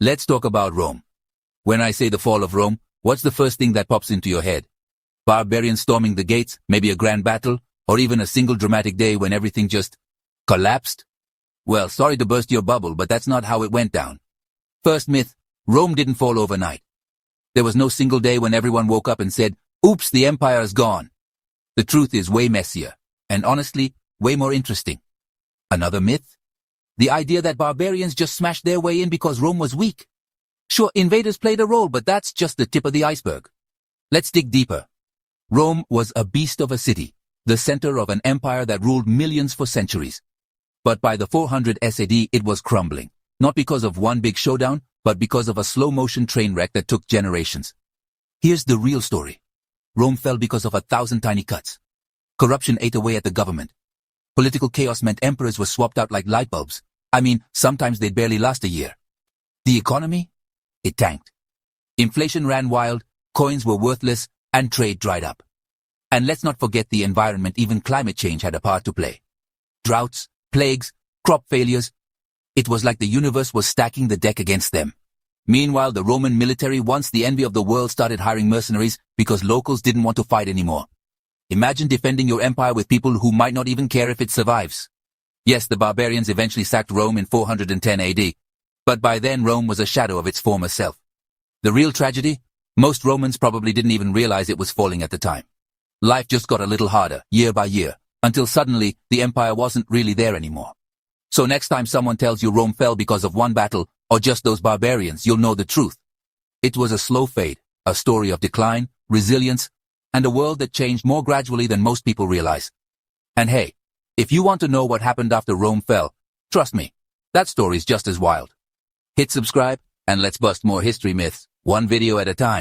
Let's talk about Rome. When I say the fall of Rome, what's the first thing that pops into your head? Barbarians storming the gates, maybe a grand battle, or even a single dramatic day when everything just collapsed? Well, sorry to burst your bubble, but that's not how it went down. First myth, Rome didn't fall overnight. There was no single day when everyone woke up and said, "Oops, the empire is gone." The truth is way messier, and honestly, way more interesting. Another myth? The idea that barbarians just smashed their way in because Rome was weak. Sure, invaders played a role, but that's just the tip of the iceberg. Let's dig deeper. Rome was a beast of a city, the center of an empire that ruled millions for centuries. But by the 400 SAD, it was crumbling, not because of one big showdown, but because of a slow-motion train wreck that took generations. Here's the real story. Rome fell because of 1,000 tiny cuts. Corruption ate away at the government. Political chaos meant emperors were swapped out like light bulbs. I mean, sometimes they'd barely last a year. The economy? It tanked. Inflation ran wild, coins were worthless, and trade dried up. And let's not forget the environment. Even climate change had a part to play. Droughts, plagues, crop failures. It was like the universe was stacking the deck against them. Meanwhile, the Roman military, once the envy of the world, started hiring mercenaries because locals didn't want to fight anymore. Imagine defending your empire with people who might not even care if it survives. Yes, the barbarians eventually sacked Rome in 410 AD, but by then Rome was a shadow of its former self. The real tragedy? Most Romans probably didn't even realize it was falling at the time. Life just got a little harder, year by year, until suddenly the empire wasn't really there anymore. So next time someone tells you Rome fell because of one battle, or just those barbarians, you'll know the truth. It was a slow fade, a story of decline, resilience, and a world that changed more gradually than most people realize. And hey, if you want to know what happened after Rome fell, trust me, that story's just as wild. Hit subscribe, and let's bust more history myths, one video at a time.